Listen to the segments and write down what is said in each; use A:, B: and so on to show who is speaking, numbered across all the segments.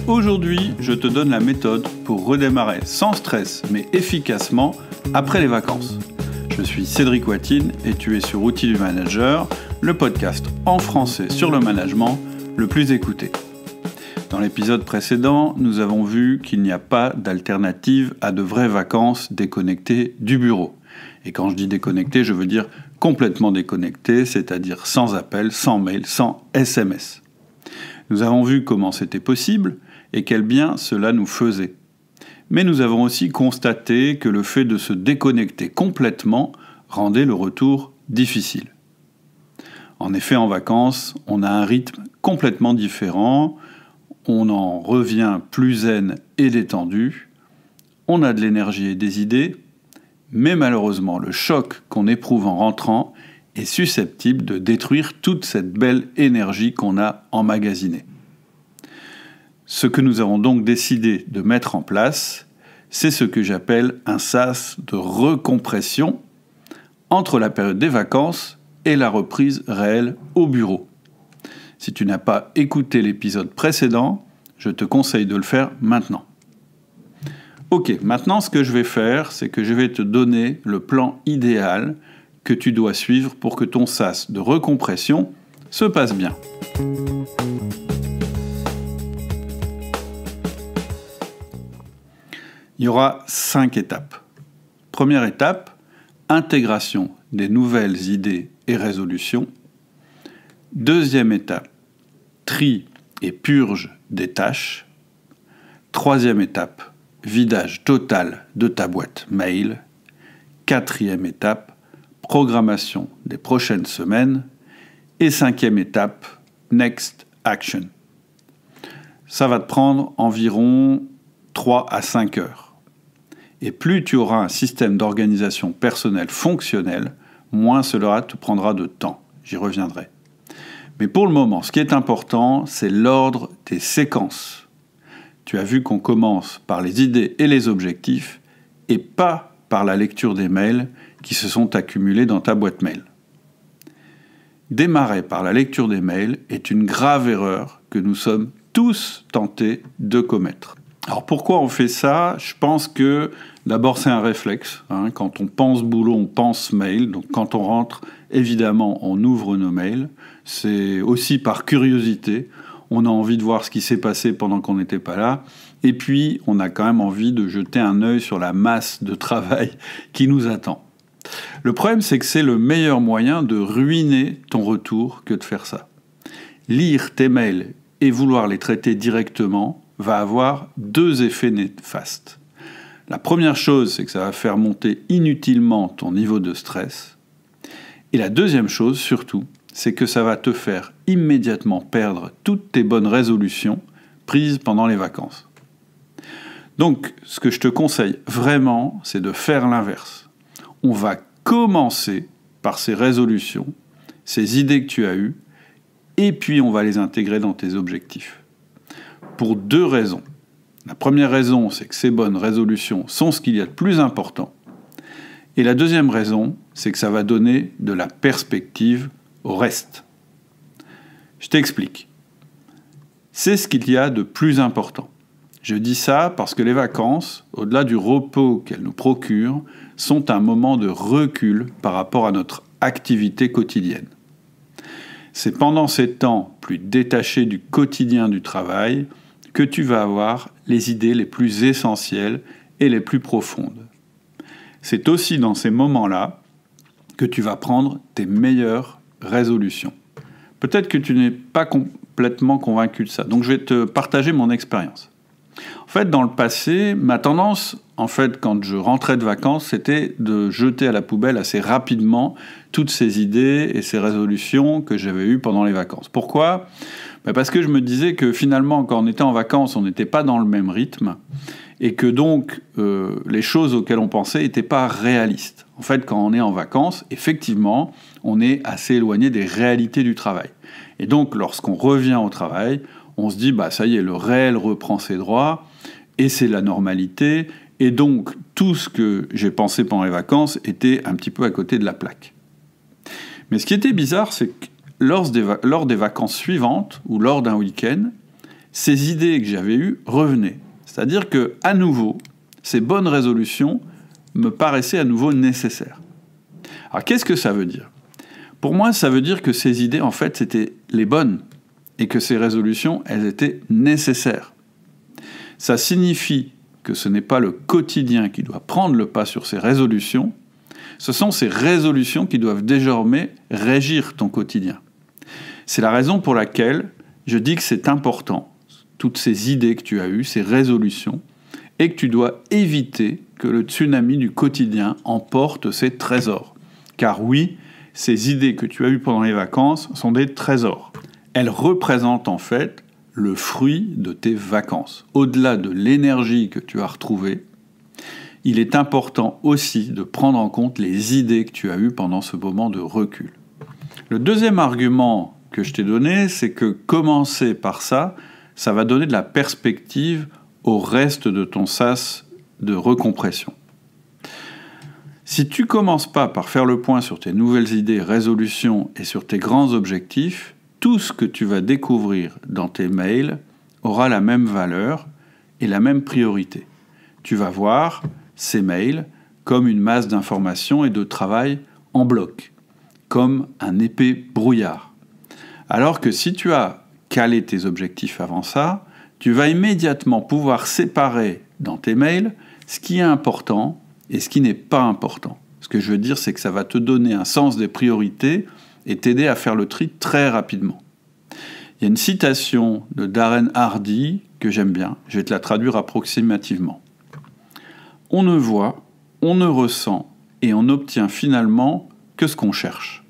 A: Aujourd'hui, je te donne la méthode pour redémarrer sans stress mais efficacement après les vacances. Je suis Cédric Watine et tu es sur Outils du Manager, le podcast en français sur le management le plus écouté. Dans l'épisode précédent, nous avons vu qu'il n'y a pas d'alternative à de vraies vacances déconnectées du bureau. Et quand je dis déconnecté, je veux dire complètement déconnecté, c'est-à-dire sans appel, sans mail, sans SMS. Nous avons vu comment c'était possible et quel bien cela nous faisait. Mais nous avons aussi constaté que le fait de se déconnecter complètement rendait le retour difficile. En effet, en vacances, on a un rythme complètement différent, on en revient plus zen et détendu, on a de l'énergie et des idées, mais malheureusement, le choc qu'on éprouve en rentrant est susceptible de détruire toute cette belle énergie qu'on a emmagasinée. Ce que nous avons donc décidé de mettre en place, c'est ce que j'appelle un sas de recompression entre la période des vacances et la reprise réelle au bureau. Si tu n'as pas écouté l'épisode précédent, je te conseille de le faire maintenant. Ok, maintenant ce que je vais faire, c'est que je vais te donner le plan idéal que tu dois suivre pour que ton sas de recompression se passe bien. Il y aura 5 étapes. Première étape, intégration des nouvelles idées et résolutions. Deuxième étape, tri et purge des tâches. Troisième étape, vidage total de ta boîte mail. Quatrième étape, programmation des prochaines semaines. Et cinquième étape, next action. Ça va te prendre environ 3 à 5 heures. Et plus tu auras un système d'organisation personnelle fonctionnel, moins cela te prendra de temps. J'y reviendrai. Mais pour le moment, ce qui est important, c'est l'ordre des séquences. Tu as vu qu'on commence par les idées et les objectifs, et pas par la lecture des mails qui se sont accumulés dans ta boîte mail. Démarrer par la lecture des mails est une grave erreur que nous sommes tous tentés de commettre. Alors pourquoi on fait ça ? Je pense que d'abord c'est un réflexe. Quand on pense boulot, on pense mail. Donc quand on rentre, évidemment, on ouvre nos mails. C'est aussi par curiosité. On a envie de voir ce qui s'est passé pendant qu'on n'était pas là. Et puis, on a quand même envie de jeter un œil sur la masse de travail qui nous attend. Le problème, c'est que c'est le meilleur moyen de ruiner ton retour que de faire ça. Lire tes mails et vouloir les traiter directement va avoir 2 effets néfastes. La première chose, c'est que ça va faire monter inutilement ton niveau de stress. Et la deuxième chose, surtout, c'est que ça va te faire immédiatement perdre toutes tes bonnes résolutions prises pendant les vacances. Donc, ce que je te conseille vraiment, c'est de faire l'inverse. On va commencer par ces résolutions, ces idées que tu as eues, et puis on va les intégrer dans tes objectifs. Pour 2 raisons. La première raison, c'est que ces bonnes résolutions sont ce qu'il y a de plus important. Et la deuxième raison, c'est que ça va donner de la perspective au reste. Je t'explique. C'est ce qu'il y a de plus important. Je dis ça parce que les vacances, au-delà du repos qu'elles nous procurent, sont un moment de recul par rapport à notre activité quotidienne. C'est pendant ces temps plus détachés du quotidien du travail que tu vas avoir les idées les plus essentielles et les plus profondes. C'est aussi dans ces moments-là que tu vas prendre tes meilleures résolutions. Peut-être que tu n'es pas complètement convaincu de ça, donc je vais te partager mon expérience. En fait, dans le passé, ma tendance, quand je rentrais de vacances, c'était de jeter à la poubelle assez rapidement toutes ces idées et ces résolutions que j'avais eues pendant les vacances. Pourquoi ? Parce que je me disais que finalement, quand on était en vacances, on n'était pas dans le même rythme et que donc les choses auxquelles on pensait n'étaient pas réalistes. En fait, quand on est en vacances, effectivement, on est assez éloigné des réalités du travail. Et donc, lorsqu'on revient au travail, on se dit, ça y est, le réel reprend ses droits et c'est la normalité. Et donc, tout ce que j'ai pensé pendant les vacances était un petit peu à côté de la plaque. Mais ce qui était bizarre, c'est que lors des vacances suivantes ou lors d'un week-end, ces idées que j'avais eues revenaient. C'est-à-dire que, à nouveau, ces bonnes résolutions me paraissaient à nouveau nécessaires. Alors, qu'est-ce que ça veut dire ? Pour moi, ça veut dire que ces idées, en fait, c'était les bonnes et que ces résolutions, elles étaient nécessaires. Ça signifie que ce n'est pas le quotidien qui doit prendre le pas sur ces résolutions, ce sont ces résolutions qui doivent désormais régir ton quotidien. C'est la raison pour laquelle je dis que c'est important, toutes ces idées que tu as eues, ces résolutions, et que tu dois éviter que le tsunami du quotidien emporte ces trésors. Car oui, ces idées que tu as eues pendant les vacances sont des trésors. Elles représentent en fait le fruit de tes vacances. Au-delà de l'énergie que tu as retrouvée, il est important aussi de prendre en compte les idées que tu as eues pendant ce moment de recul. Le deuxième argument que je t'ai donné, c'est que commencer par ça, ça va donner de la perspective au reste de ton sas de recompression. Si tu commences pas par faire le point sur tes nouvelles idées, résolutions et sur tes grands objectifs, tout ce que tu vas découvrir dans tes mails aura la même valeur et la même priorité. Tu vas voir ces mails comme une masse d'informations et de travail en bloc, comme un épais brouillard. Alors que si tu as calé tes objectifs avant ça, tu vas immédiatement pouvoir séparer dans tes mails ce qui est important et ce qui n'est pas important. Ce que je veux dire, c'est que ça va te donner un sens des priorités et t'aider à faire le tri très rapidement. Il y a une citation de Darren Hardy que j'aime bien, je vais te la traduire approximativement. On ne voit, on ne ressent et on n'obtient finalement que ce qu'on cherche.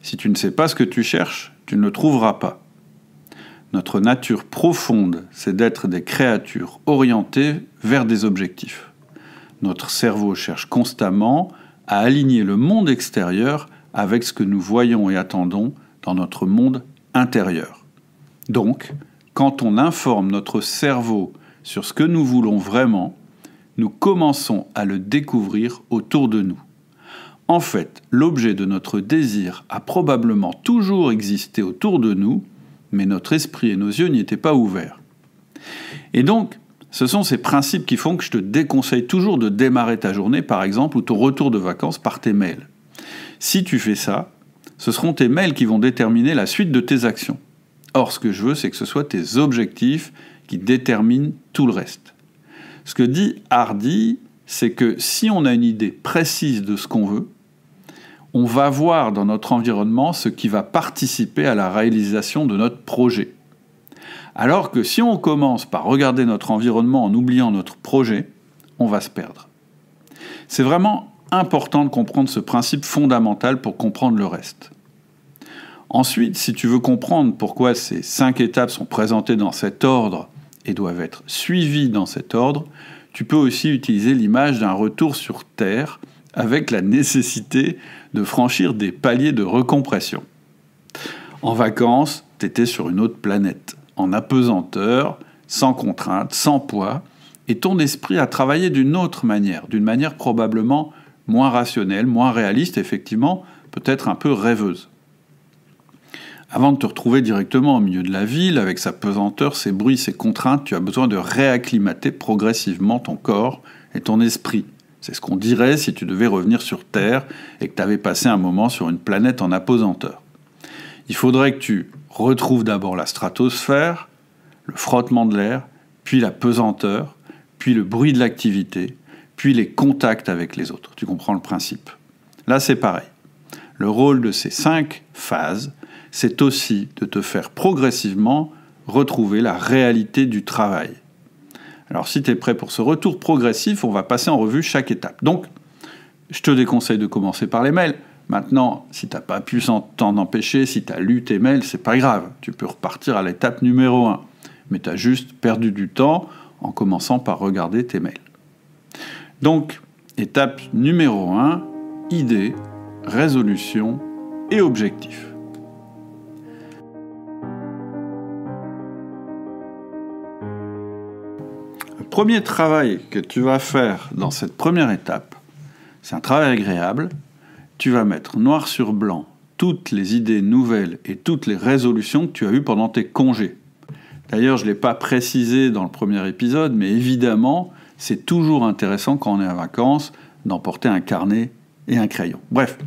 A: Si tu ne sais pas ce que tu cherches, tu ne le trouveras pas. Notre nature profonde, c'est d'être des créatures orientées vers des objectifs. Notre cerveau cherche constamment à aligner le monde extérieur avec ce que nous voyons et attendons dans notre monde intérieur. Donc, quand on informe notre cerveau sur ce que nous voulons vraiment, nous commençons à le découvrir autour de nous. En fait, l'objet de notre désir a probablement toujours existé autour de nous, mais notre esprit et nos yeux n'y étaient pas ouverts. Et donc, ce sont ces principes qui font que je te déconseille toujours de démarrer ta journée, par exemple, ou ton retour de vacances par tes mails. Si tu fais ça, ce seront tes mails qui vont déterminer la suite de tes actions. Or, ce que je veux, c'est que ce soit tes objectifs qui déterminent tout le reste. Ce que dit Hardy, c'est que si on a une idée précise de ce qu'on veut, on va voir dans notre environnement ce qui va participer à la réalisation de notre projet. Alors que si on commence par regarder notre environnement en oubliant notre projet, on va se perdre. C'est vraiment important de comprendre ce principe fondamental pour comprendre le reste. Ensuite, si tu veux comprendre pourquoi ces 5 étapes sont présentées dans cet ordre et doivent être suivies dans cet ordre, tu peux aussi utiliser l'image d'un retour sur Terre avec la nécessité de franchir des paliers de recompression. En vacances, tu étais sur une autre planète, en apesanteur, sans contrainte, sans poids, et ton esprit a travaillé d'une autre manière, d'une manière probablement moins rationnelle, moins réaliste, effectivement, peut-être un peu rêveuse. Avant de te retrouver directement au milieu de la ville, avec sa pesanteur, ses bruits, ses contraintes, tu as besoin de réacclimater progressivement ton corps et ton esprit. C'est ce qu'on dirait si tu devais revenir sur Terre et que tu avais passé un moment sur une planète en apesanteur. Il faudrait que tu retrouves d'abord la stratosphère, le frottement de l'air, puis la pesanteur, puis le bruit de l'activité, puis les contacts avec les autres. Tu comprends le principe. Là, c'est pareil. Le rôle de ces 5 phases, c'est aussi de te faire progressivement retrouver la réalité du travail. Alors, si tu es prêt pour ce retour progressif, on va passer en revue chaque étape. Donc, je te déconseille de commencer par les mails. Maintenant, si tu n'as pas pu t'en empêcher, si tu as lu tes mails, c'est pas grave. Tu peux repartir à l'étape numéro 1. Mais tu as juste perdu du temps en commençant par regarder tes mails. Donc, étape numéro 1, idée, résolution et objectif. Le premier travail que tu vas faire dans cette première étape, c'est un travail agréable. Tu vas mettre noir sur blanc toutes les idées nouvelles et toutes les résolutions que tu as eues pendant tes congés. D'ailleurs, je ne l'ai pas précisé dans le premier épisode, mais évidemment, c'est toujours intéressant quand on est en vacances d'emporter un carnet et un crayon. Bref,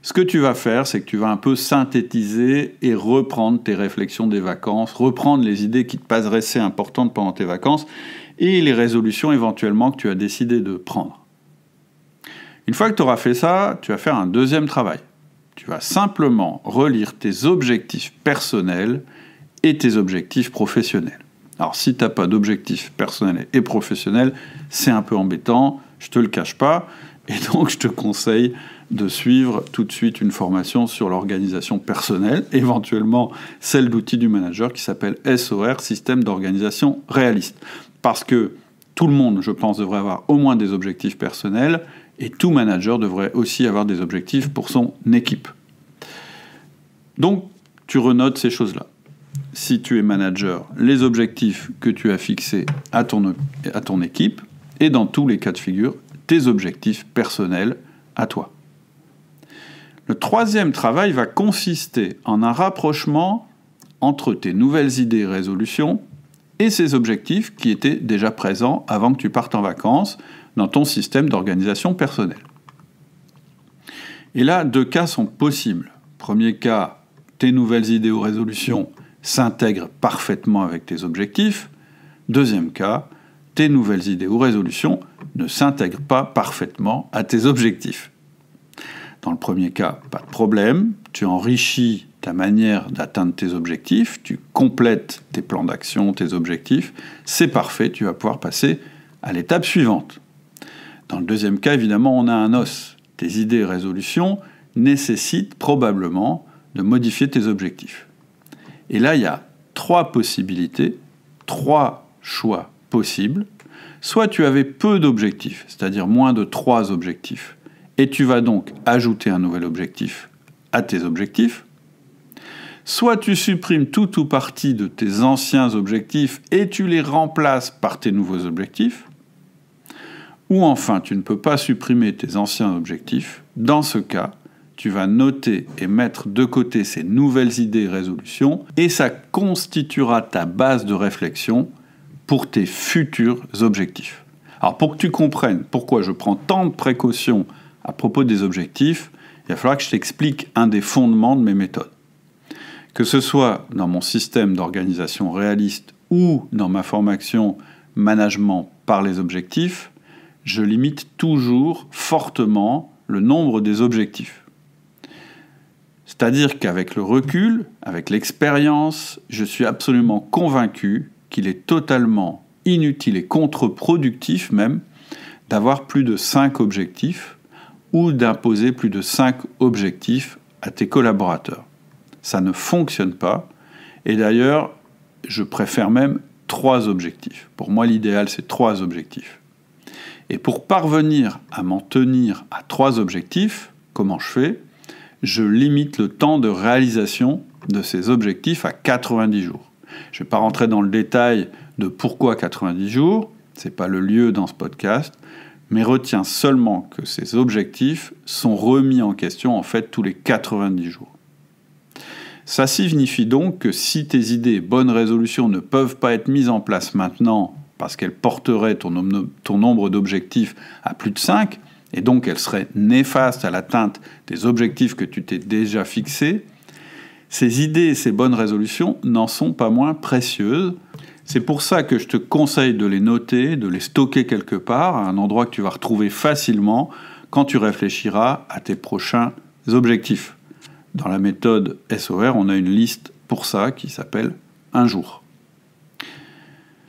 A: ce que tu vas faire, c'est que tu vas un peu synthétiser et reprendre tes réflexions des vacances, reprendre les idées qui te paraissaient importantes pendant tes vacances et les résolutions éventuellement que tu as décidé de prendre. Une fois que tu auras fait ça, tu vas faire un deuxième travail. Tu vas simplement relire tes objectifs personnels et tes objectifs professionnels. Alors, si tu n'as pas d'objectifs personnels et professionnels, c'est un peu embêtant, je ne te le cache pas, et donc je te conseille de suivre tout de suite une formation sur l'organisation personnelle, éventuellement celle d'outils du manager qui s'appelle SOR, Système d'organisation réaliste. Parce que tout le monde, je pense, devrait avoir au moins des objectifs personnels, et tout manager devrait aussi avoir des objectifs pour son équipe. Donc, tu renotes ces choses-là. Si tu es manager, les objectifs que tu as fixés à ton équipe, et dans tous les cas de figure, tes objectifs personnels à toi. Le troisième travail va consister en un rapprochement entre tes nouvelles idées et résolutions et ces objectifs qui étaient déjà présents avant que tu partes en vacances dans ton système d'organisation personnelle. Et là, 2 cas sont possibles. Premier cas, tes nouvelles idées ou résolutions s'intègrent parfaitement avec tes objectifs. Deuxième cas, tes nouvelles idées ou résolutions ne s'intègrent pas parfaitement à tes objectifs. Dans le premier cas, pas de problème, tu enrichis ta manière d'atteindre tes objectifs, tu complètes tes plans d'action, tes objectifs, c'est parfait, tu vas pouvoir passer à l'étape suivante. Dans le deuxième cas, évidemment, on a un os. Tes idées et résolutions nécessitent probablement de modifier tes objectifs. Et là, il y a 3 possibilités, 3 choix possibles. Soit tu avais peu d'objectifs, c'est-à-dire moins de 3 objectifs, et tu vas donc ajouter un nouvel objectif à tes objectifs. Soit tu supprimes tout ou partie de tes anciens objectifs et tu les remplaces par tes nouveaux objectifs. Ou enfin, tu ne peux pas supprimer tes anciens objectifs. Dans ce cas, tu vas noter et mettre de côté ces nouvelles idées et résolutions et ça constituera ta base de réflexion pour tes futurs objectifs. Alors pour que tu comprennes pourquoi je prends tant de précautions à propos des objectifs, il va falloir que je t'explique un des fondements de mes méthodes. Que ce soit dans mon système d'organisation réaliste ou dans ma formation management par les objectifs, je limite toujours fortement le nombre des objectifs. C'est-à-dire qu'avec le recul, avec l'expérience, je suis absolument convaincu qu'il est totalement inutile et contre-productif même d'avoir plus de 5 objectifs ou d'imposer plus de 5 objectifs à tes collaborateurs. Ça ne fonctionne pas. Et d'ailleurs, je préfère même 3 objectifs. Pour moi, l'idéal, c'est 3 objectifs. Et pour parvenir à m'en tenir à 3 objectifs, comment je fais ? Je limite le temps de réalisation de ces objectifs à 90 jours. Je ne vais pas rentrer dans le détail de pourquoi 90 jours, ce n'est pas le lieu dans ce podcast, mais retiens seulement que ces objectifs sont remis en question en fait tous les 90 jours. Ça signifie donc que si tes idées et bonnes résolutions ne peuvent pas être mises en place maintenant parce qu'elles porteraient ton nombre d'objectifs à plus de 5, et donc elles seraient néfastes à l'atteinte des objectifs que tu t'es déjà fixés, ces idées et ces bonnes résolutions n'en sont pas moins précieuses. C'est pour ça que je te conseille de les noter, de les stocker quelque part, à un endroit que tu vas retrouver facilement quand tu réfléchiras à tes prochains objectifs. Dans la méthode SOR, on a une liste pour ça qui s'appelle « Un jour ».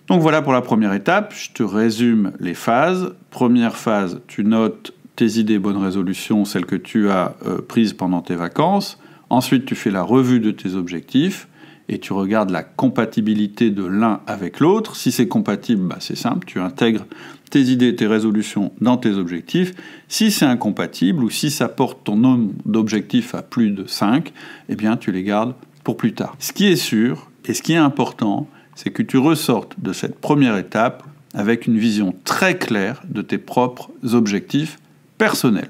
A: Donc voilà pour la première étape, je te résume les phases. Première phase, tu notes tes idées, bonnes résolutions, celles que tu as prises pendant tes vacances. Ensuite, tu fais la revue de tes objectifs et tu regardes la compatibilité de l'un avec l'autre. Si c'est compatible, c'est simple, tu intègres tes idées, tes résolutions dans tes objectifs. Si c'est incompatible ou si ça porte ton nombre d'objectifs à plus de 5, eh bien tu les gardes pour plus tard. Ce qui est sûr et ce qui est important, c'est que tu ressortes de cette première étape avec une vision très claire de tes propres objectifs personnels.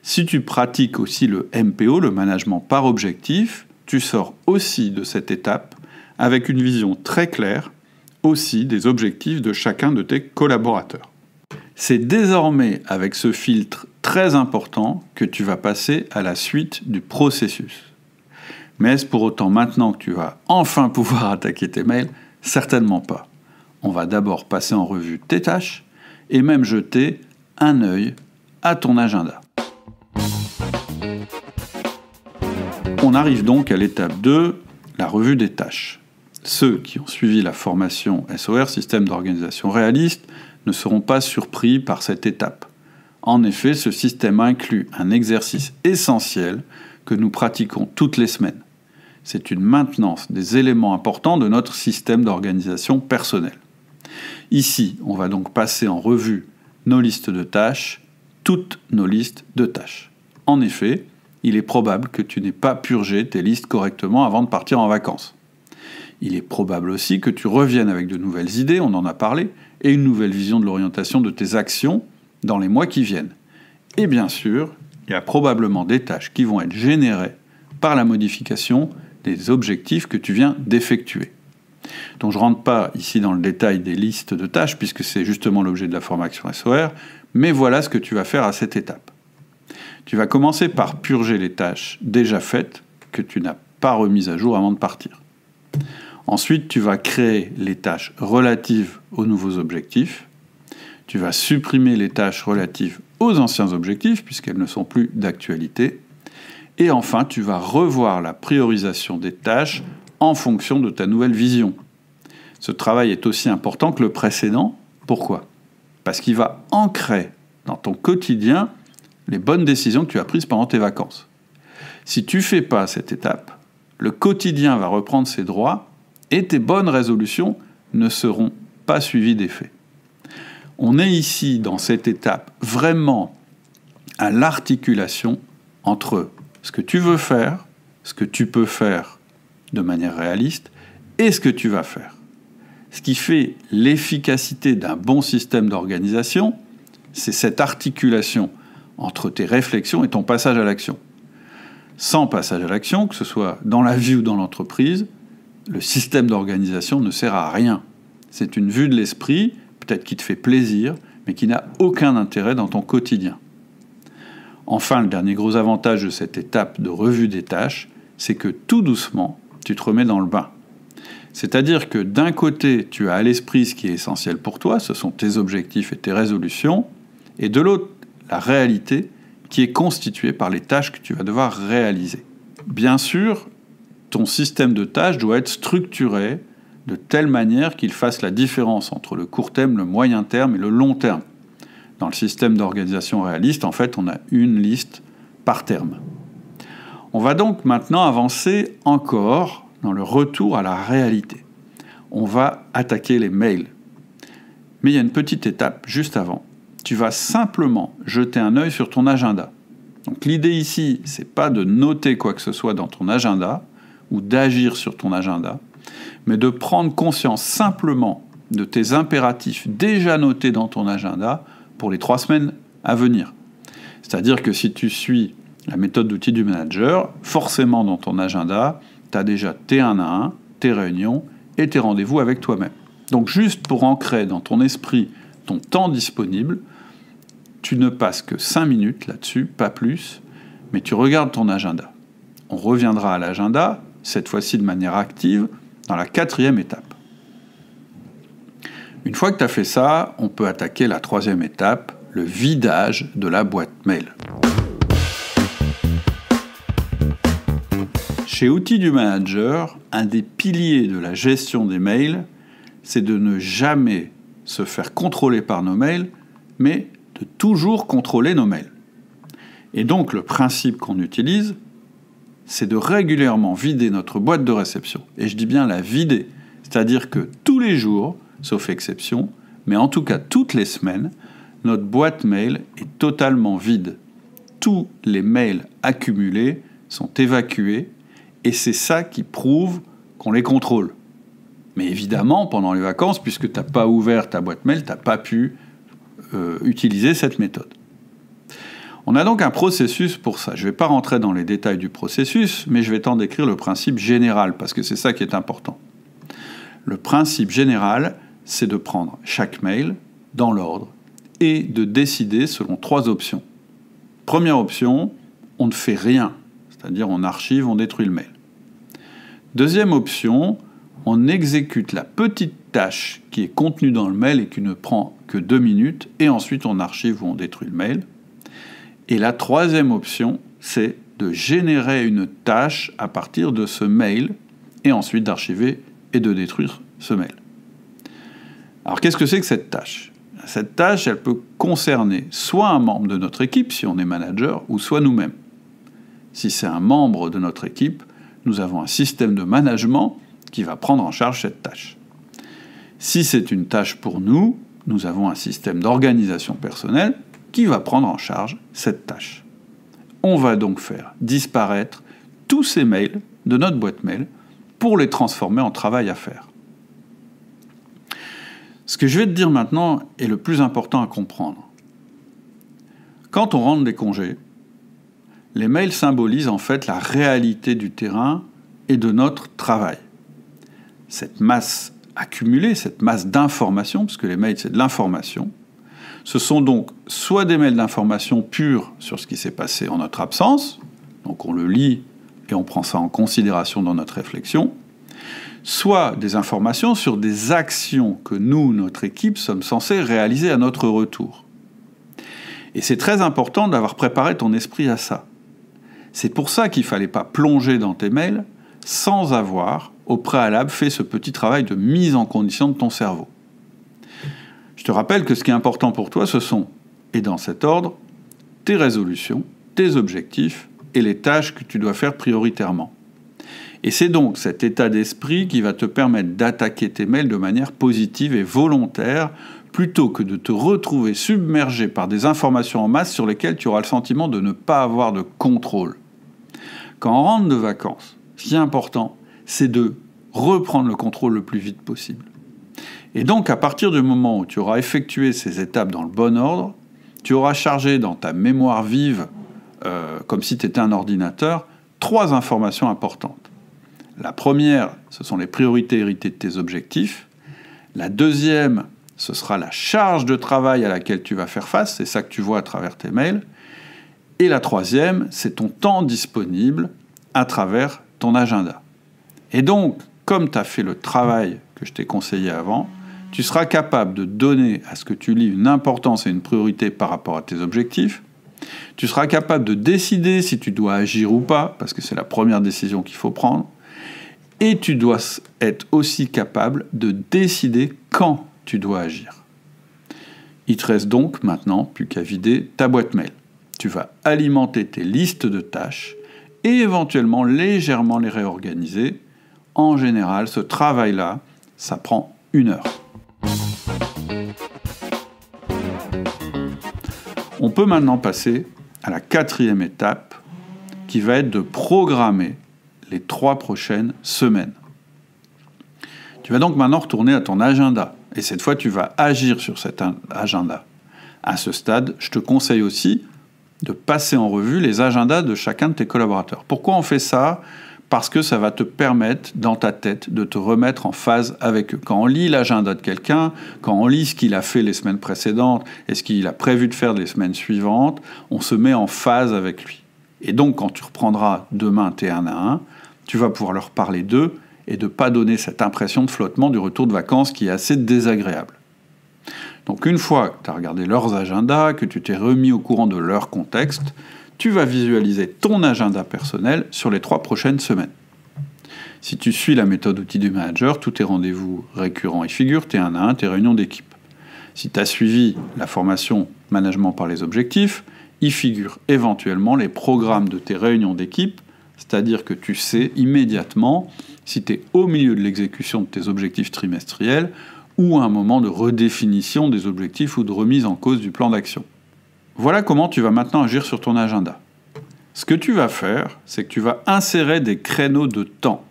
A: Si tu pratiques aussi le MPO, le management par objectif, tu sors aussi de cette étape avec une vision très claire aussi des objectifs de chacun de tes collaborateurs. C'est désormais avec ce filtre très important que tu vas passer à la suite du processus. Mais est-ce pour autant maintenant que tu vas enfin pouvoir attaquer tes mails? Certainement pas. On va d'abord passer en revue tes tâches et même jeter un œil à ton agenda. On arrive donc à l'étape 2, la revue des tâches. Ceux qui ont suivi la formation SOR, système d'organisation réaliste, ne seront pas surpris par cette étape. En effet, ce système inclut un exercice essentiel que nous pratiquons toutes les semaines. C'est une maintenance des éléments importants de notre système d'organisation personnelle. Ici, on va donc passer en revue nos listes de tâches, toutes nos listes de tâches. En effet, il est probable que tu n'aies pas purgé tes listes correctement avant de partir en vacances. Il est probable aussi que tu reviennes avec de nouvelles idées, on en a parlé, et une nouvelle vision de l'orientation de tes actions dans les mois qui viennent. Et bien sûr, il y a probablement des tâches qui vont être générées par la modification des objectifs que tu viens d'effectuer. Donc je ne rentre pas ici dans le détail des listes de tâches, puisque c'est justement l'objet de la formation SOR, mais voilà ce que tu vas faire à cette étape. Tu vas commencer par purger les tâches déjà faites, que tu n'as pas remises à jour avant de partir. Ensuite, tu vas créer les tâches relatives aux nouveaux objectifs. Tu vas supprimer les tâches relatives aux anciens objectifs, puisqu'elles ne sont plus d'actualité. Et enfin, tu vas revoir la priorisation des tâches en fonction de ta nouvelle vision. Ce travail est aussi important que le précédent. Pourquoi? Parce qu'il va ancrer dans ton quotidien les bonnes décisions que tu as prises pendant tes vacances. Si tu ne fais pas cette étape, le quotidien va reprendre ses droits et tes bonnes résolutions ne seront pas suivies d'effet. On est ici, dans cette étape, vraiment à l'articulation entre ce que tu veux faire, ce que tu peux faire de manière réaliste, et ce que tu vas faire. Ce qui fait l'efficacité d'un bon système d'organisation, c'est cette articulation entre tes réflexions et ton passage à l'action. Sans passage à l'action, que ce soit dans la vie ou dans l'entreprise, le système d'organisation ne sert à rien. C'est une vue de l'esprit, peut-être qui te fait plaisir, mais qui n'a aucun intérêt dans ton quotidien. Enfin, le dernier gros avantage de cette étape de revue des tâches, c'est que tout doucement, tu te remets dans le bain. C'est-à-dire que d'un côté, tu as à l'esprit ce qui est essentiel pour toi, ce sont tes objectifs et tes résolutions, et de l'autre, la réalité qui est constituée par les tâches que tu vas devoir réaliser. Bien sûr, ton système de tâches doit être structuré de telle manière qu'il fasse la différence entre le court terme, le moyen terme et le long terme. Dans le système d'organisation réaliste, en fait, on a une liste par terme. On va donc maintenant avancer encore dans le retour à la réalité. On va attaquer les mails. Mais il y a une petite étape juste avant. Tu vas simplement jeter un œil sur ton agenda. Donc l'idée ici, c'est pas de noter quoi que ce soit dans ton agenda ou d'agir sur ton agenda, mais de prendre conscience simplement de tes impératifs déjà notés dans ton agenda pour les 3 semaines à venir. C'est-à-dire que si tu suis la méthode d'outils du manager, forcément dans ton agenda, tu as déjà tes 1 à 1, tes réunions et tes rendez-vous avec toi-même. Donc juste pour ancrer dans ton esprit ton temps disponible, tu ne passes que 5 minutes là-dessus, pas plus, mais tu regardes ton agenda. On reviendra à l'agenda, cette fois-ci de manière active, dans la 4e étape. Une fois que tu as fait ça, on peut attaquer la 3e étape, le vidage de la boîte mail. Chez Outils du Manager, un des piliers de la gestion des mails, c'est de ne jamais se faire contrôler par nos mails, mais de toujours contrôler nos mails. Et donc le principe qu'on utilise, c'est de régulièrement vider notre boîte de réception. Et je dis bien la vider, c'est-à-dire que tous les jours, sauf exception, mais en tout cas toutes les semaines, notre boîte mail est totalement vide. Tous les mails accumulés sont évacués et c'est ça qui prouve qu'on les contrôle. Mais évidemment, pendant les vacances, puisque tu n'as pas ouvert ta boîte mail, tu n'as pas pu utiliser cette méthode. On a donc un processus pour ça. Je ne vais pas rentrer dans les détails du processus, mais je vais t'en décrire le principe général, parce que c'est ça qui est important. Le principe général, c'est de prendre chaque mail dans l'ordre et de décider selon 3 options. Première option, on ne fait rien, c'est-à-dire on archive, on détruit le mail. Deuxième option, on exécute la petite tâche qui est contenue dans le mail et qui ne prend que 2 minutes, et ensuite on archive ou on détruit le mail. Et la troisième option, c'est de générer une tâche à partir de ce mail, et ensuite d'archiver et de détruire ce mail. Alors qu'est-ce que c'est que cette tâche ? Cette tâche, elle peut concerner soit un membre de notre équipe, si on est manager, ou soit nous-mêmes. Si c'est un membre de notre équipe, nous avons un système de management qui va prendre en charge cette tâche. Si c'est une tâche pour nous, nous avons un système d'organisation personnelle qui va prendre en charge cette tâche. On va donc faire disparaître tous ces mails de notre boîte mail pour les transformer en travail à faire. Ce que je vais te dire maintenant est le plus important à comprendre. Quand on rentre des congés, les mails symbolisent en fait la réalité du terrain et de notre travail. Cette masse accumulée, cette masse d'informations, parce que les mails c'est de l'information, ce sont donc soit des mails d'information purs sur ce qui s'est passé en notre absence, donc on le lit et on prend ça en considération dans notre réflexion, soit des informations sur des actions que nous, notre équipe, sommes censés réaliser à notre retour. Et c'est très important d'avoir préparé ton esprit à ça. C'est pour ça qu'il ne fallait pas plonger dans tes mails sans avoir, au préalable, fait ce petit travail de mise en condition de ton cerveau. Je te rappelle que ce qui est important pour toi, ce sont, et dans cet ordre, tes résolutions, tes objectifs et les tâches que tu dois faire prioritairement. Et c'est donc cet état d'esprit qui va te permettre d'attaquer tes mails de manière positive et volontaire, plutôt que de te retrouver submergé par des informations en masse sur lesquelles tu auras le sentiment de ne pas avoir de contrôle. Quand on rentre de vacances, ce qui est important, c'est de reprendre le contrôle le plus vite possible. Et donc, à partir du moment où tu auras effectué ces étapes dans le bon ordre, tu auras chargé dans ta mémoire vive, comme si tu étais un ordinateur, 3 informations importantes. La première, ce sont les priorités héritées de tes objectifs. La deuxième, ce sera la charge de travail à laquelle tu vas faire face, c'est ça que tu vois à travers tes mails. Et la troisième, c'est ton temps disponible à travers ton agenda. Et donc, comme tu as fait le travail que je t'ai conseillé avant, tu seras capable de donner à ce que tu lis une importance et une priorité par rapport à tes objectifs. Tu seras capable de décider si tu dois agir ou pas, parce que c'est la première décision qu'il faut prendre. Et tu dois être aussi capable de décider quand tu dois agir. Il te reste donc maintenant plus qu'à vider ta boîte mail. Tu vas alimenter tes listes de tâches et éventuellement légèrement les réorganiser. En général, ce travail-là, ça prend 1 heure. On peut maintenant passer à la 4e étape, qui va être de programmer les 3 prochaines semaines. Tu vas donc maintenant retourner à ton agenda, et cette fois tu vas agir sur cet agenda. À ce stade, je te conseille aussi de passer en revue les agendas de chacun de tes collaborateurs. Pourquoi on fait ça ? Parce que ça va te permettre, dans ta tête, de te remettre en phase avec eux. Quand on lit l'agenda de quelqu'un, quand on lit ce qu'il a fait les semaines précédentes et ce qu'il a prévu de faire les semaines suivantes, on se met en phase avec lui. Et donc, quand tu reprendras demain tes 1 à 1, tu vas pouvoir leur parler d'eux et de ne pas donner cette impression de flottement du retour de vacances qui est assez désagréable. Donc, une fois que tu as regardé leurs agendas, que tu t'es remis au courant de leur contexte, tu vas visualiser ton agenda personnel sur les 3 prochaines semaines. Si tu suis la méthode outil du manager, tous tes rendez-vous récurrents y figurent, tes 1 à 1, tes réunions d'équipe. Si tu as suivi la formation Management par les objectifs, y figurent éventuellement les programmes de tes réunions d'équipe, c'est-à-dire que tu sais immédiatement si tu es au milieu de l'exécution de tes objectifs trimestriels ou à un moment de redéfinition des objectifs ou de remise en cause du plan d'action. Voilà comment tu vas maintenant agir sur ton agenda. Ce que tu vas faire, c'est que tu vas insérer des créneaux de temps.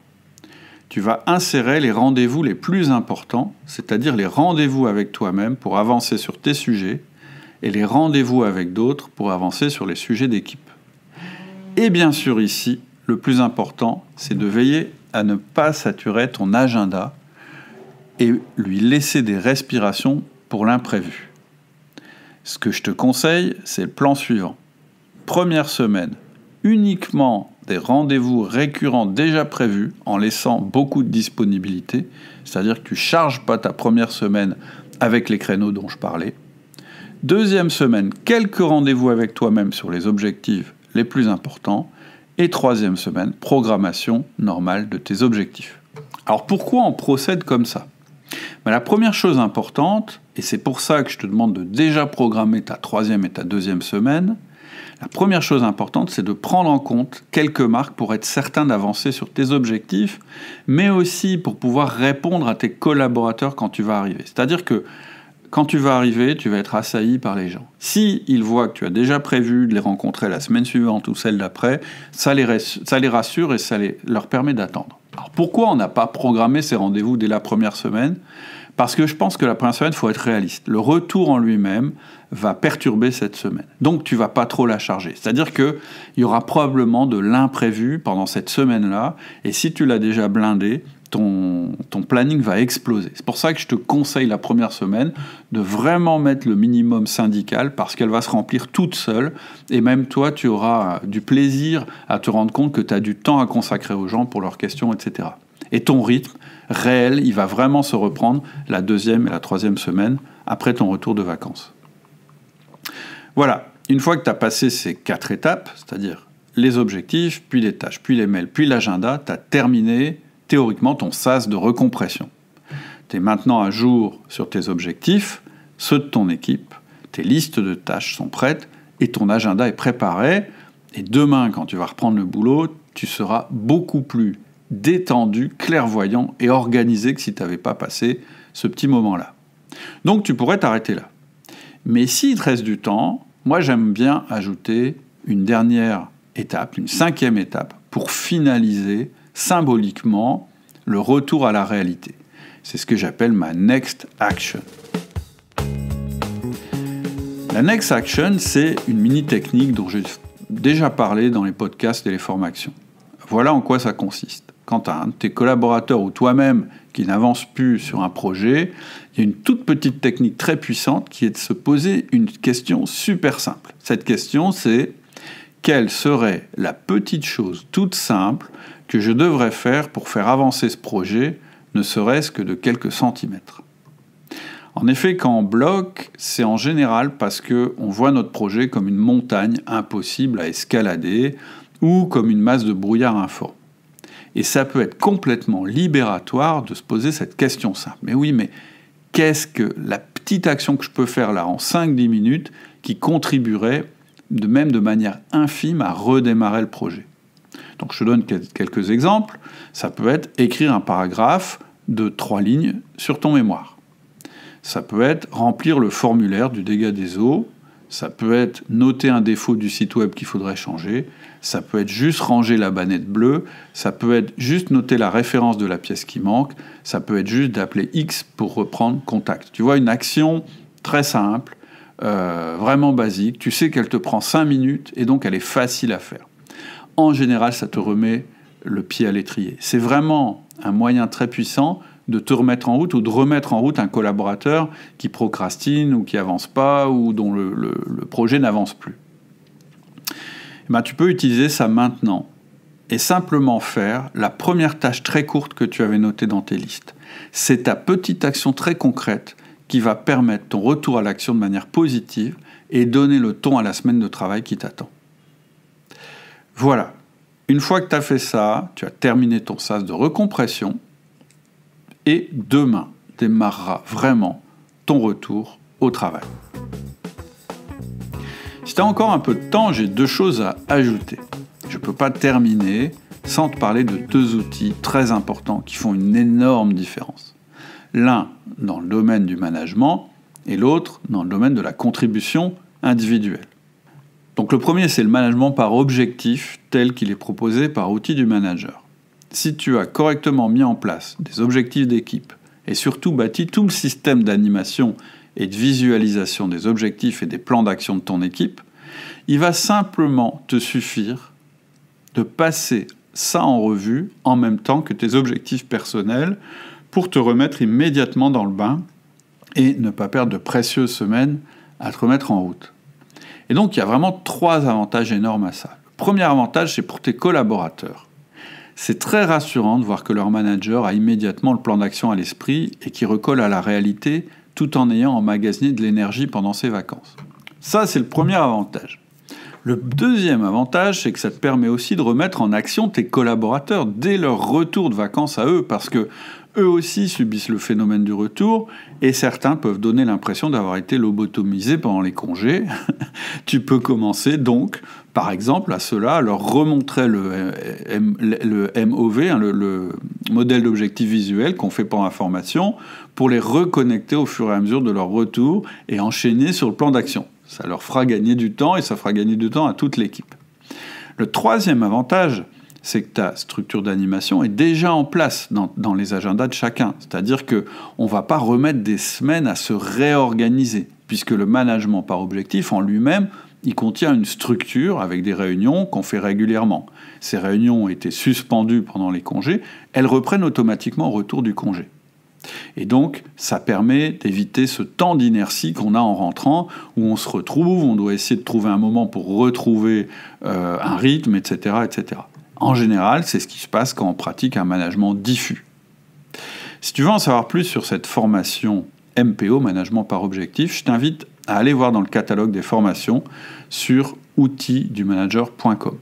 A: Tu vas insérer les rendez-vous les plus importants, c'est-à-dire les rendez-vous avec toi-même pour avancer sur tes sujets et les rendez-vous avec d'autres pour avancer sur les sujets d'équipe. Et bien sûr ici, le plus important, c'est de veiller à ne pas saturer ton agenda et lui laisser des respirations pour l'imprévu. Ce que je te conseille, c'est le plan suivant. Première semaine, uniquement des rendez-vous récurrents déjà prévus en laissant beaucoup de disponibilité, c'est-à-dire que tu ne charges pas ta première semaine avec les créneaux dont je parlais. Deuxième semaine, quelques rendez-vous avec toi-même sur les objectifs les plus importants. Et troisième semaine, programmation normale de tes objectifs. Alors pourquoi on procède comme ça ? La première chose importante, et c'est pour ça que je te demande de déjà programmer ta troisième et ta deuxième semaine, la première chose importante, c'est de prendre en compte quelques marques pour être certain d'avancer sur tes objectifs, mais aussi pour pouvoir répondre à tes collaborateurs quand tu vas arriver. C'est-à-dire que quand tu vas arriver, tu vas être assailli par les gens. Si ils voient que tu as déjà prévu de les rencontrer la semaine suivante ou celle d'après, ça les rassure et ça leur permet d'attendre. Alors pourquoi on n'a pas programmé ces rendez-vous dès la première semaine ? Parce que je pense que la première semaine, il faut être réaliste. Le retour en lui-même va perturber cette semaine. Donc tu ne vas pas trop la charger. C'est-à-dire qu'il y aura probablement de l'imprévu pendant cette semaine-là, et si tu l'as déjà blindé, ton planning va exploser. C'est pour ça que je te conseille la première semaine de vraiment mettre le minimum syndical parce qu'elle va se remplir toute seule et même toi, tu auras du plaisir à te rendre compte que tu as du temps à consacrer aux gens pour leurs questions, etc. Et ton rythme réel, il va vraiment se reprendre la deuxième et la troisième semaine après ton retour de vacances. Voilà, une fois que tu as passé ces 4 étapes, c'est-à-dire les objectifs, puis les tâches, puis les mails, puis l'agenda, tu as terminé théoriquement ton sas de recompression. Tu es maintenant à jour sur tes objectifs, ceux de ton équipe, tes listes de tâches sont prêtes et ton agenda est préparé. Et demain, quand tu vas reprendre le boulot, tu seras beaucoup plus détendu, clairvoyant et organisé que si tu n'avais pas passé ce petit moment-là. Donc tu pourrais t'arrêter là. Mais s'il te reste du temps, moi j'aime bien ajouter une dernière étape, une 5e étape, pour finaliser symboliquement le retour à la réalité. C'est ce que j'appelle ma next action. La next action, c'est une mini-technique dont j'ai déjà parlé dans les podcasts et les formations. Voilà en quoi ça consiste. Quand tu as un de tes collaborateurs ou toi-même qui n'avance plus sur un projet, il y a une toute petite technique très puissante qui est de se poser une question super simple. Cette question, c'est: quelle serait la petite chose toute simple que je devrais faire pour faire avancer ce projet, ne serait-ce que de quelques centimètres ? En effet, quand on bloque, c'est en général parce qu'on voit notre projet comme une montagne impossible à escalader ou comme une masse de brouillard informe. Et ça peut être complètement libératoire de se poser cette question simple. Mais oui, mais qu'est-ce que la petite action que je peux faire là en 5-10 minutes qui contribuerait même de manière infime à redémarrer le projet ? Donc je te donne quelques exemples. Ça peut être écrire un paragraphe de 3 lignes sur ton mémoire. Ça peut être remplir le formulaire du dégât des eaux. Ça peut être noter un défaut du site web qu'il faudrait changer. Ça peut être juste ranger la bannette bleue. Ça peut être juste noter la référence de la pièce qui manque. Ça peut être juste d'appeler X pour reprendre contact. Tu vois, une action très simple, vraiment basique. Tu sais qu'elle te prend 5 minutes et donc elle est facile à faire. En général, ça te remet le pied à l'étrier. C'est vraiment un moyen très puissant de te remettre en route ou de remettre en route un collaborateur qui procrastine ou qui n'avance pas ou dont le projet n'avance plus. Tu peux utiliser ça maintenant et simplement faire la première tâche très courte que tu avais notée dans tes listes. C'est ta petite action très concrète qui va permettre ton retour à l'action de manière positive et donner le ton à la semaine de travail qui t'attend. Voilà. Une fois que tu as fait ça, tu as terminé ton sas de recompression et demain démarrera vraiment ton retour au travail. Si tu as encore un peu de temps, j'ai 2 choses à ajouter. Je ne peux pas terminer sans te parler de 2 outils très importants qui font une énorme différence. L'un dans le domaine du management et l'autre dans le domaine de la contribution individuelle. Donc le premier, c'est le management par objectif tel qu'il est proposé par Outils du Manager. Si tu as correctement mis en place des objectifs d'équipe et surtout bâti tout le système d'animation et de visualisation des objectifs et des plans d'action de ton équipe, il va simplement te suffire de passer ça en revue en même temps que tes objectifs personnels pour te remettre immédiatement dans le bain et ne pas perdre de précieuses semaines à te remettre en route. Et donc, il y a vraiment 3 avantages énormes à ça. Le premier avantage, c'est pour tes collaborateurs. C'est très rassurant de voir que leur manager a immédiatement le plan d'action à l'esprit et qui recolle à la réalité tout en ayant emmagasiné de l'énergie pendant ses vacances. Ça, c'est le premier avantage. Le deuxième avantage, c'est que ça te permet aussi de remettre en action tes collaborateurs dès leur retour de vacances à eux, parce que eux aussi subissent le phénomène du retour, et certains peuvent donner l'impression d'avoir été lobotomisés pendant les congés. Tu peux commencer donc, par exemple, à leur remontrer le MOV, le modèle d'objectif visuel qu'on fait pendant la formation, pour les reconnecter au fur et à mesure de leur retour et enchaîner sur le plan d'action. Ça leur fera gagner du temps et ça fera gagner du temps à toute l'équipe. Le troisième avantage, c'est que ta structure d'animation est déjà en place dans les agendas de chacun. C'est-à-dire qu'on ne va pas remettre des semaines à se réorganiser, puisque le management par objectif en lui-même, il contient une structure avec des réunions qu'on fait régulièrement. Ces réunions ont été suspendues pendant les congés, elles reprennent automatiquement au retour du congé. Et donc, ça permet d'éviter ce temps d'inertie qu'on a en rentrant, où on se retrouve, on doit essayer de trouver un moment pour retrouver un rythme, etc., etc. En général, c'est ce qui se passe quand on pratique un management diffus. Si tu veux en savoir plus sur cette formation MPO, Management par Objectif, je t'invite à aller voir dans le catalogue des formations sur outildumanager.com.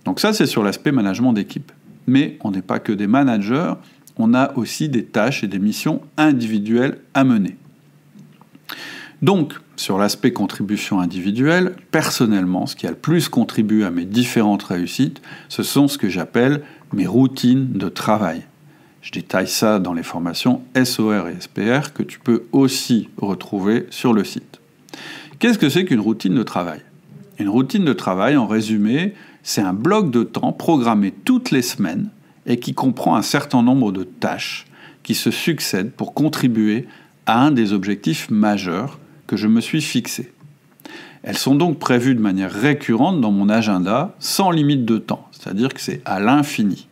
A: Donc ça, c'est sur l'aspect management d'équipe. Mais on n'est pas que des managers, on a aussi des tâches et des missions individuelles à mener. Donc, sur l'aspect contribution individuelle, personnellement, ce qui a le plus contribué à mes différentes réussites, ce sont ce que j'appelle mes routines de travail. Je détaille ça dans les formations SOR et SPR que tu peux aussi retrouver sur le site. Qu'est-ce que c'est qu'une routine de travail ? Une routine de travail, en résumé, c'est un bloc de temps programmé toutes les semaines et qui comprend un certain nombre de tâches qui se succèdent pour contribuer à un des objectifs majeurs que je me suis fixé. Elles sont donc prévues de manière récurrente dans mon agenda, sans limite de temps, c'est-à-dire que c'est à l'infini.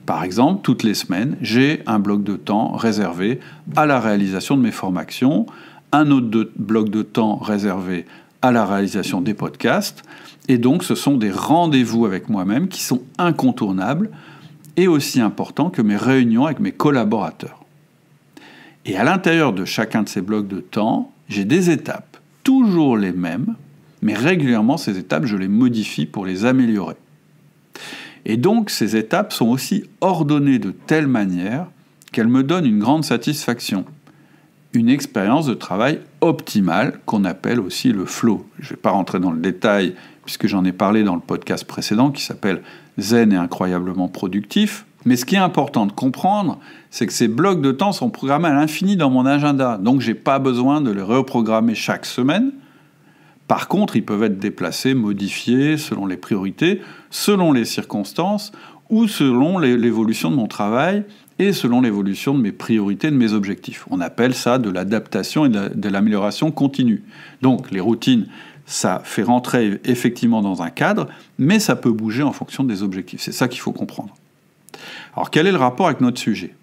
A: Par exemple, toutes les semaines, j'ai un bloc de temps réservé à la réalisation de mes formations, un autre bloc de temps réservé à la réalisation des podcasts, et donc ce sont des rendez-vous avec moi-même qui sont incontournables et aussi importants que mes réunions avec mes collaborateurs. Et à l'intérieur de chacun de ces blocs de temps, j'ai des étapes, toujours les mêmes, mais régulièrement ces étapes, je les modifie pour les améliorer. Et donc ces étapes sont aussi ordonnées de telle manière qu'elles me donnent une grande satisfaction, une expérience de travail optimale qu'on appelle aussi le flow. Je ne vais pas rentrer dans le détail puisque j'en ai parlé dans le podcast précédent qui s'appelle Zen et incroyablement productif. Mais ce qui est important de comprendre, c'est que ces blocs de temps sont programmés à l'infini dans mon agenda. Donc je n'ai pas besoin de les reprogrammer chaque semaine. Par contre, ils peuvent être déplacés, modifiés selon les priorités, selon les circonstances ou selon l'évolution de mon travail et selon l'évolution de mes priorités, de mes objectifs. On appelle ça de l'adaptation et de l'amélioration continue. Donc les routines, ça fait rentrer effectivement dans un cadre, mais ça peut bouger en fonction des objectifs. C'est ça qu'il faut comprendre. Alors quel est le rapport avec notre sujet ?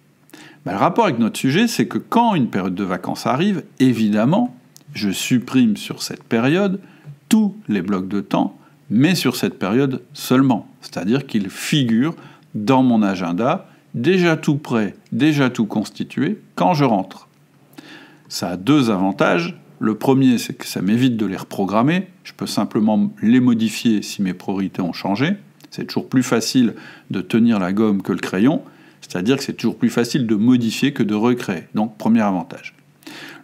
A: Le rapport avec notre sujet, c'est que quand une période de vacances arrive, évidemment, je supprime sur cette période tous les blocs de temps, mais sur cette période seulement. C'est-à-dire qu'ils figurent dans mon agenda, déjà tout prêt, déjà tout constitué, quand je rentre. Ça a 2 avantages. Le premier, c'est que ça m'évite de les reprogrammer. Je peux simplement les modifier si mes priorités ont changé. C'est toujours plus facile de tenir la gomme que le crayon. C'est-à-dire que c'est toujours plus facile de modifier que de recréer. Donc, premier avantage.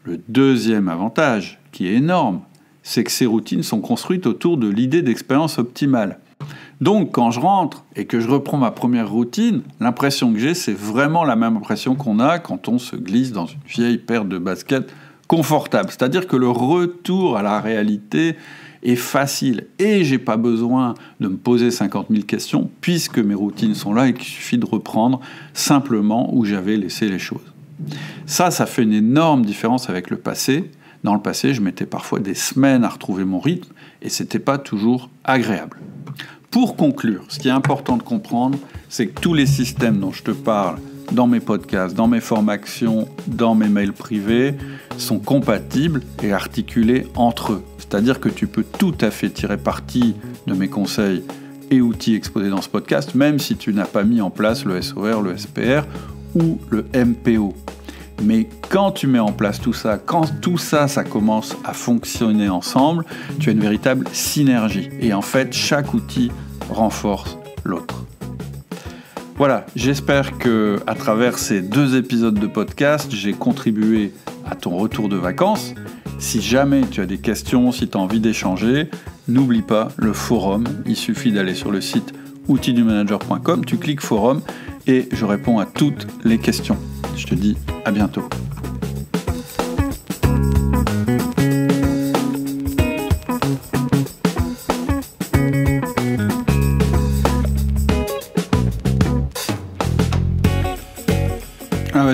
A: Le deuxième avantage, qui est énorme, c'est que ces routines sont construites autour de l'idée d'expérience optimale. Donc, quand je rentre et que je reprends ma première routine, l'impression que j'ai, c'est vraiment la même impression qu'on a quand on se glisse dans une vieille paire de baskets confortable. C'est-à-dire que le retour à la réalité est facile et j'ai pas besoin de me poser 50 000 questions puisque mes routines sont là et qu'il suffit de reprendre simplement où j'avais laissé les choses. Ça fait une énorme différence avec le passé. Dans le passé, je mettais parfois des semaines à retrouver mon rythme et c'était pas toujours agréable. Pour conclure, ce qui est important de comprendre, c'est que tous les systèmes dont je te parle dans mes podcasts, dans mes formations, dans mes mails privés, sont compatibles et articulés entre eux. C'est-à-dire que tu peux tout à fait tirer parti de mes conseils et outils exposés dans ce podcast, même si tu n'as pas mis en place le SOR, le SPR ou le MPO. Mais quand tu mets en place tout ça, quand tout ça, ça commence à fonctionner ensemble, tu as une véritable synergie. Et en fait, chaque outil renforce l'autre. Voilà, j'espère que à travers ces 2 épisodes de podcast, j'ai contribué à ton retour de vacances. Si jamais tu as des questions, si tu as envie d'échanger, n'oublie pas le forum. Il suffit d'aller sur le site outildumanager.com, tu cliques forum et je réponds à toutes les questions. Je te dis à bientôt.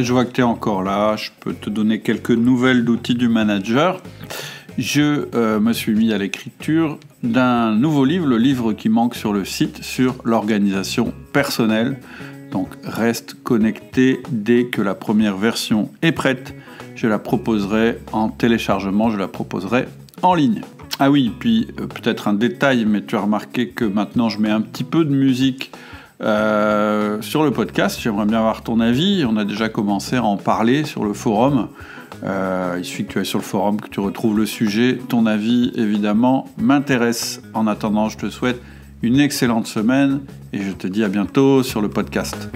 A: Je vois que tu es encore là, je peux te donner quelques nouvelles d'outils du manager. Je me suis mis à l'écriture d'un nouveau livre, le livre qui manque sur le site, sur l'organisation personnelle. Donc reste connecté dès que la première version est prête. Je la proposerai en téléchargement, je la proposerai en ligne. Ah oui, puis peut-être un détail, mais tu as remarqué que maintenant je mets un petit peu de musique sur le podcast. J'aimerais bien avoir ton avis. On a déjà commencé à en parler sur le forum. Il suffit que tu ailles sur le forum, que tu retrouves le sujet. Ton avis, évidemment, m'intéresse. En attendant, je te souhaite une excellente semaine et je te dis à bientôt sur le podcast.